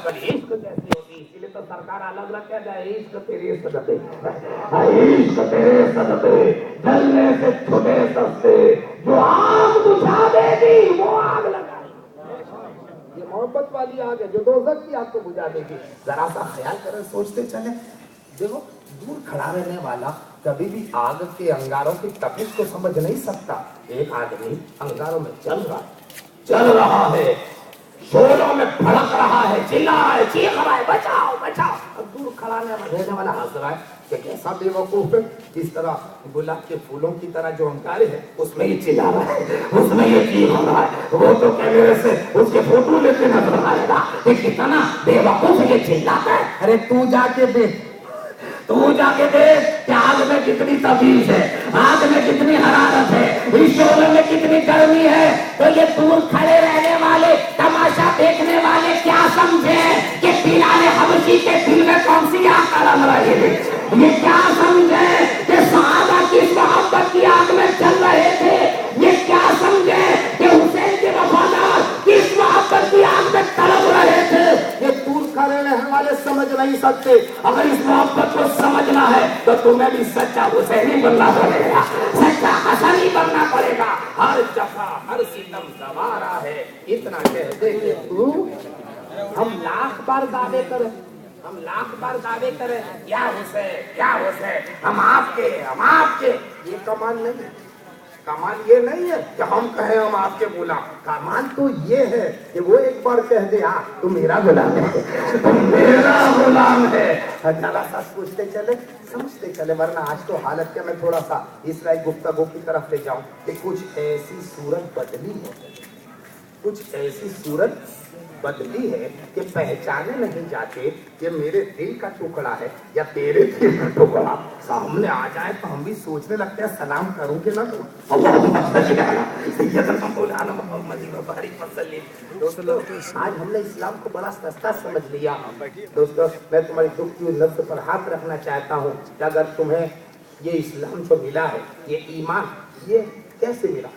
عشق کیسی ہوتی ہے، اسی لیے تو سرکار الگ رکھے جائے عشق تیرے صدقے، عشق تیرے صدقے جلنے سے چھٹے سستے، جو آگ بجھا دے گی وہ آگ لگائے. یہ محبت والی آگ ہے جو دوزخ کی آگ کو بجھا دے گی. ذرا سا خیال کریں، سوچتے چلیں. دیکھو دور کھڑا رہنے والا کبھی بھی آگ کے انگاروں کی تپش کو سمجھ نہیں سکتا. ایک آدمی انگاروں میں چل رہا ہے، شوروں میں بھڑک رہا ہے، چلا رہا ہے، چیخ رہا ہے، بچاؤ بچاؤ. اب دور کھڑا رہنے والا ہنس رہا ہے کہ کیسا بے وقوف ہے، اس طرح گلاب کے پھولوں کی طرح جو انگارے ہیں اس میں یہ چلا رہا ہے، اس میں یہ چیخ رہا ہے. وہ تو کیمرے سے اس کے فوٹو لیتے نظر آئے گا کہ کتنا بے وقوف یہ چلاتا ہے. ارے تو جا کے دیکھ کہ آگ میں کتنی تفیض ہے، آگ میں کتنی حرارت ہے، اس شعلے میں کتنی گرمی ہے. تو یہ دور کھڑے رہنے والے، تماشا دیکھنے والے کیا سمجھے کہ بلال حبشی کے دل میں کون سی آگ تڑپ رہی ہے. یہ کیا سمجھے کہ صحابہ کس محبت کی آگ میں چل رہے تھے. یہ کیا سمجھے کہ حسین کے وفادار کس محبت کی آگ میں تڑپ رہے تھے. یہ دور کھڑے رہنے والے سمجھ نہیں سکتے. اگر اس محبت کو سمجھنا ہے تو تمہیں بھی سچا حسینی بننا پڑے گا، سچا حسنی بننا پڑے گا. ہر جفا ہر ستم سوارا ہے، اتنا کہہ دے کہ تو. ہم لاکھ بار دعوے کریں، ہم لاکھ بار دعوے کریں کیا حسین کیا حسین، ہم آپ کے. یہ کمال نہیں ہے. کمال یہ نہیں ہے کہ ہم کہیں ہم آپ کے غلام. کمال تو یہ ہے کہ وہ ایک بار کہہ دے ہاں تو میرا غلام ہے، تو میرا غلام ہے. ذرا سا سوچتے چلے، سمجھتے چلے، ورنہ آج تو حالت کے میں تھوڑا سا اس رائے گفتگو کی طرف لے جاؤں کہ کچھ ایسی صورت بدلی ہے، کچھ ایسی صورت بدلی ہے کہ پہچانے نہیں جاتے کہ میرے دل کا ٹکڑا ہے یا تیرے دل کا ٹکڑا. سامنے آ جائے تو ہم بھی سوچنے لگتے ہیں سلام کروں کہ نہ کروں. دوستو آج ہم نے اسلام کو بڑا سستا سمجھ لیا. دوستو میں تمہاری دکھ کی نفس پر ہاتھ رکھنا چاہتا ہوں کہ اگر تمہیں یہ اسلام جو ملا ہے، یہ ایمان، یہ کیسے ملا؟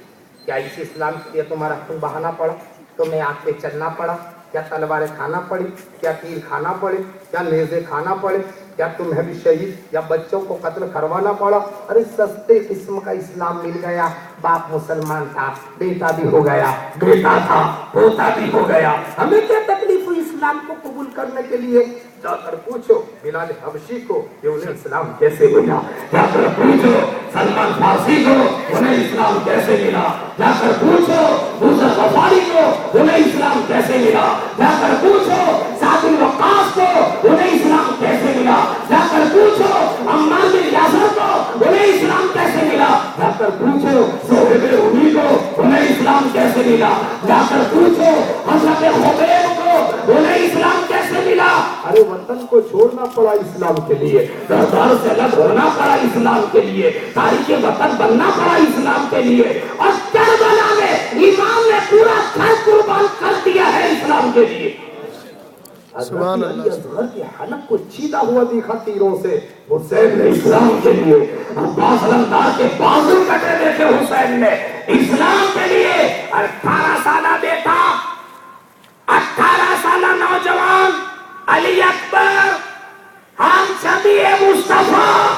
کیا اس اسلام کے لیے تمہارا خون بہانا پڑا، تمہیں آگ پہ چلنا پڑا، کیا تلواریں کھانا پڑی، کیا تیر کھانا پڑے، کیا نیزے کھانا پڑے، کیا تمہیں بھی شہید یا بچوں کو قتل کروانا پڑا؟ ارے سستے قسم کا اسلام مل گیا. باپ مسلمان تھا، بیٹا بھی ہو گیا، بیٹا تھا پوتا بھی ہو گیا. ہمیں کیا تکلیف ہوئی اسلام کو قبول کرنے کے لیے؟ جا کر پوچھو بلال حبشی کو کہ انہیں اسلام کیسے ملا. جا کر پوچھو سلمان فارسی کو انہیں اسلام کیسے ملا. جا کر پوچھو موسیٰ غفاری کو انہیں اسلام کیسے ملا. جا کر پوچھو سعد بن وقاص کو انہیں اسلام کیسے ملا. جا کر پوچھو عمار بن یاسر کو انہیں اسلام کیسے ملا. جا کر پوچھو صہیب رومی کو انہیں اسلام کیسے ملا. جا کر پوچھو حضرت خبیب کو انہیں اسلام کیسے ملا. ارے وطن کو چھوڑنا پڑا اسلام کے لیے، گھر سے الگ ہونا پڑا اسلام کے لیے، تاریخ وطن بننا پڑا اسلام کے لیے، اور کربلا میں امام نے پورا گھر قربان کر دیا ہے اسلام کے لیے. سبحان اللہ. اصغر کے حلق کو چیدہ ہوا دیکھا تیروں سے حسین نے اسلام کے لیے. عباس علمدار کے بازو کٹے دیکھے حسین نے اسلام کے لیے. 18 سالہ بیٹا، 18 سالہ نوجوان علی اکبر، ہم شبیہ مصطفیٰ،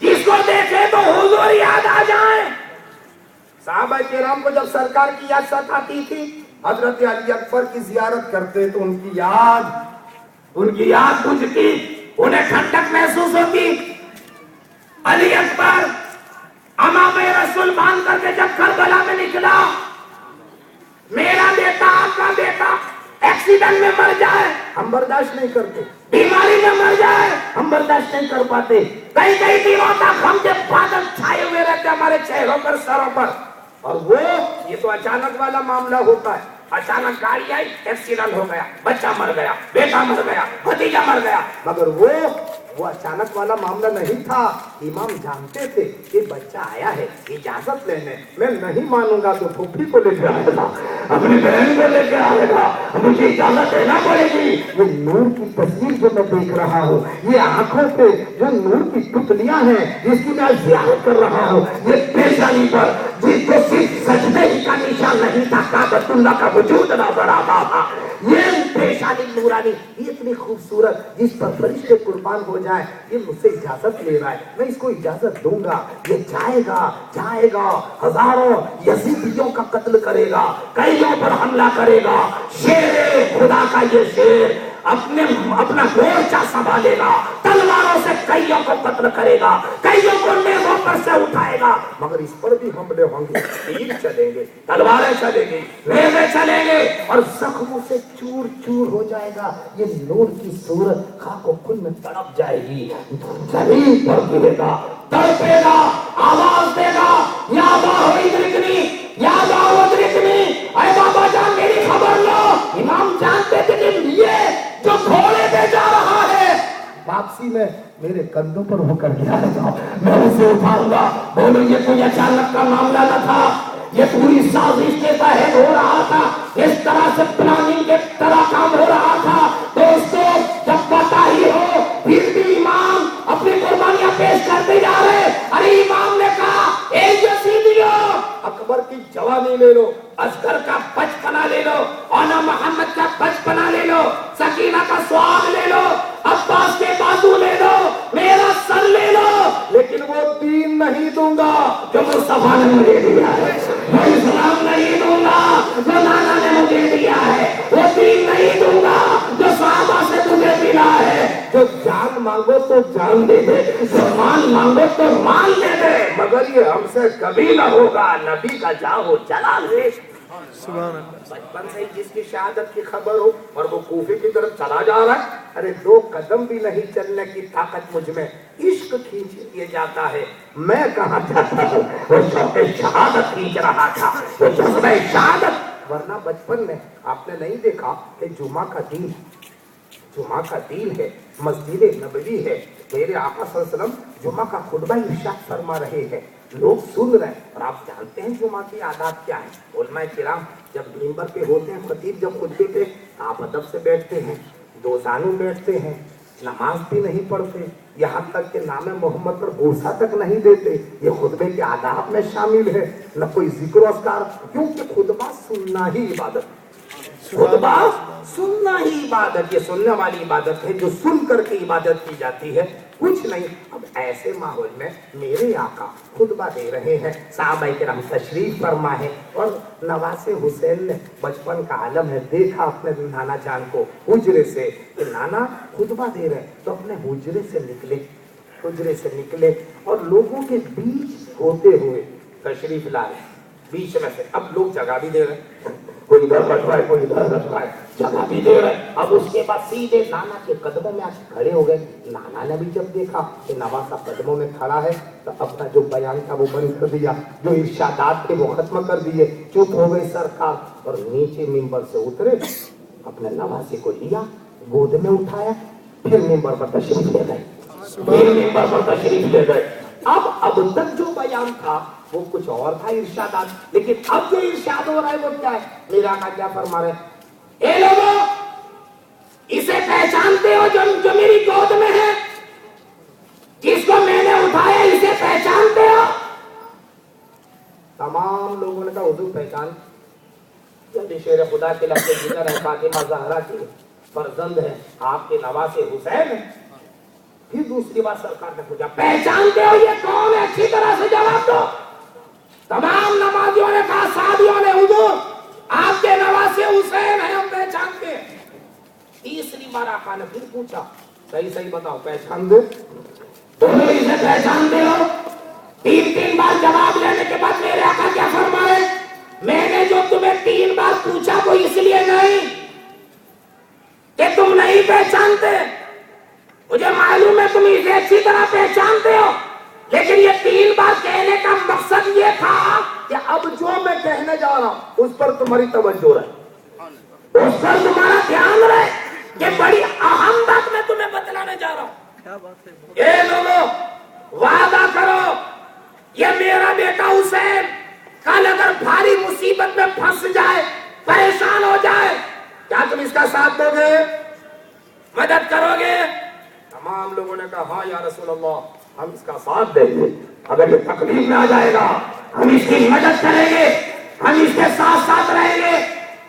جس کو دیکھے تو حضور یاد آ جائیں. صحابہ کرام کو جب سرکار کی یاد ستاتی تھی، حضرت علی اکبر کی زیارت کرتے تو ان کی یاد بجھتی، انہیں ٹھنڈک محسوس ہوتی. علی اکبر امامِ رسول باندھ کر کے جب کربلا میں نکلا، میرا بیٹا آپ کا بیٹا ایکسیڈنٹ میں مر جائے ہم برداشت نہیں کرتے، بیماری میں مر جائے ہم برداشت نہیں کر پاتے. کئی دنوں تک ہم کے بادل چھائے ہوئے رہتے ہمارے چہروں پر، سروں پر. اور وہ یہ تو اچانک والا معاملہ ہوتا ہے. اچانک گاڑی آئی، ایکسیڈنٹ ہو گیا، بچہ مر گیا، بیٹا مر گیا، بھتیجا مر گیا. مگر وہ اچانک والا معاملہ نہیں تھا. امام جانتے تھے کہ بچہ آیا ہے اجازت لینے، میں نہیں مانوں گا تو پھوپھی کو لے کے آئے گا، اپنی بہن کو لے کے آئے گا، مجھے اجازت دینا پڑے گی. یہ نور کی تصویر جو میں دیکھ رہا ہوں، یہ آنکھوں پہ جو نور کی پتلیاں ہیں جس کی میں زیارت کر رہا ہوں، یہ پیشانی پر جس کو صرف سجدے ہی کا نشان نہیں تھا، کعبۃ اللہ کا وجود نظر آتا تھا. یہ پیشانی نورانی یہ اتنی خوبصورت جس پر فرشتے قربان ہو جائیں، یہ مجھ سے اجازت لے رہا ہے، میں اس کو اجازت دوں گا، یہ جائے گا ہزاروں یزیدیوں کا قتل کرے گا، کئیوں پر حملہ کرے گا، شیر خدا کا یہ شیر اپنا مورچہ سنبھالے گا، تلواروں سے کئیوں کو قتل کرے گا، کئیوں کو نیزوں پر سے اٹھائے گا، مگر اس پر بھی حملے ہوں گے، تیر چلیں گے، تلواریں چلیں گی، نیزے چلیں گے، اور زخموں سے چور چور ہو جائے گا، یہ نور کی صورت خاک و خون میں تڑپ جائے گی، زمین پر گرے گا، تڑپے گا، آواز دے گا، یا باہو ادرکنی، یا باہو ادرکنی، اے بابا جان میری خبر لو، امام جانتے تھے کہ یہ جو گھوڑے پہ جا رہا ہے واپسی میں میرے کندھوں پر ہو کر گرائے گا، میں اسے اٹھاؤں گا، بولو یہ کوئی اچانک کا معاملہ نہ تھا، یہ پوری سازش کے تحت ہو رہا تھا، اس طرح سے پلاننگ کے طرح کام ہو رہا تھا۔ دوستو جب پتہ ہی ہو پھر بھی امام اپنی قربانیاں پیش کرتے جا رہے، ارے امام نے کہا اے یزیدیو اکبر کی جوانی لے لو، اصغر کا بچپنا لے لو، اونا محمد کا بچپنا لے لو، سکینہ کا سواد لے لو، عباس کے بازو لے لو، میرا سر لے لو، لیکن وہ دین نہیں دوں گا جو مصطفیٰ نے مجھے دیا ہے، وہ اسلام نہیں دوں گا جو نانا نے مجھے دیا ہے، وہ دین نہیں دوں گا جو صحابہ سے تمہیں ملا ہے، جو جان مانگو تو جان دے دے، جو مان مانگو تو مان دے دے، مگر یہ ہم سے کبھی نہ ہوگا، نبی کا جاؤ جلال ہے۔ سبحان اللہ۔ بچپن سے جس کی شہادت کی خبر ہو اور وہ کوفے کی طرف چلا جا رہا ہے، ارے 2 قدم بھی نہیں چلنے کی طاقت مجھ میں، عشق کھینچ لیے جاتا ہے، میں کہاں جاتا ہوں، وہ شوق شہادت کھینچ رہا تھا، وہ جذبہ شہادت۔ ورنہ بچپن میں آپ نے نہیں دیکھا کہ جمعہ کا دن ہے، مسجد نبوی ہے، میرے آقا صلی اللہ علیہ وسلم جمعہ کا خطبہ ارشاد فرما رہے ہیں، لوگ سن رہے ہیں، اور آپ جانتے ہیں جمعہ کی عادات کیا ہے، علماء کرام جب منبر پہ ہوتے ہیں، خطیب جب خطبے پہ آپ ادب سے بیٹھتے ہیں، 2 زانو بیٹھتے ہیں، نماز بھی نہیں پڑھتے، یہاں تک کہ نام محمد پر بوسہ تک نہیں دیتے، یہ خطبے کے آداب میں شامل ہے، نہ کوئی ذکر و اذکار، کیونکہ خطبہ سننا ہی عبادت، خطبہ سننا ہی عبادت، یہ سننے والی عبادت ہے جو سن کر کے عبادت کی جاتی ہے، کچھ نہیں۔ اب ایسے ماحول میں میرے آقا خطبہ دے رہے ہیں، صحابہ کرام تشریف فرما ہے، اور نواز حسین نے بچپن کا عالم ہے، دیکھا اپنے نانا جان کو حجرے سے کہ نانا خطبہ دے رہے، تو اپنے حجرے سے نکلے اور لوگوں کے بیچ ہوتے ہوئے تشریف لائے، بیچ میں سے اب لوگ جگہ بھی دے رہے، کوئی ادھر بیٹھ رہا ہے، کوئی ادھر بیٹھ رہا ہے، جگہ بھی دے رہے، اب اس کے بعد سیدھے نانا کے قدموں میں آ کے کھڑے ہو گئے۔ نانا نے بھی جب دیکھا کہ نواسا قدموں میں کھڑا ہے تو اپنا جو بیان تھا وہ بند کر دیا، جو ارشادات تھے وہ ختم کر دیے، چپ ہو گئی سرکار، اور نیچے منبر سے اترے، اپنے نواسے کو لیا، گود میں اٹھایا، پھر منبر پر تشریف لے گئے، اب تک جو بیان تھا وہ کچھ اور تھا ارشادات، لیکن اب جو ارشاد ہو رہا ہے وہ کیا ہے؟ میرا آقا کیا فرما رہے ہیں؟ اے لوگوں اسے پہچانتے ہو جو میری گود میں ہے، جس کو میں نے اٹھایا اسے پہچانتے ہو؟ تمام لوگوں نے کہا حضور پہچان، جب شیر خدا کے لفظ جگر ہے، فاطمہ زہرا کی فرزند ہے، آپ کے نواسے حسین ہے۔ پھر دوسری بات سرکار نے پوچھا پہچانتے ہو یہ کون ہے؟ اچھی طرح سے جواب دو۔ تمام نمازیوں نے کہا، صحابیوں نے، حضور آپ کے نواسے حسین ہیں، ہم پہچانتے ہیں۔ تیسری بار آقا نے پھر پوچھا صحیح بتاؤ پہچان دو، دونوں اسے پہچانتے ہو؟ 3 بار جواب لینے کے بعد میرے آقا کیا فرمائے؟ میں نے جو تمہیں 3 بار پوچھا وہ اس لیے نہیں کہ تم نہیں پہچانتے، مجھے معلوم ہے تم اسے اچھی طرح پہچانتے ہو، لیکن یہ 3 بار کہنے کا مقصد یہ تھا کہ اب جو میں کہنے جا رہا ہوں اس پر تمہاری توجہ رہے، اس پر تمہارا دھیان رہے، یہ بڑی اہم بات میں تمہیں بتلانے جا رہا ہوں۔ اے لوگو وعدہ کرو، یہ میرا بیٹا حسین کل اگر بھاری مصیبت میں پھنس جائے، پریشان ہو جائے، کیا تم اس کا ساتھ دو گے، مدد کرو گے؟ تمام لوگوں نے کہا ہاں یا رسول اللہ، ہم اس کا ساتھ دیں گے، اگر یہ تکلیف میں آ جائے گا ہم اس کی مدد کریں گے، ہم اس کے ساتھ رہیں گے۔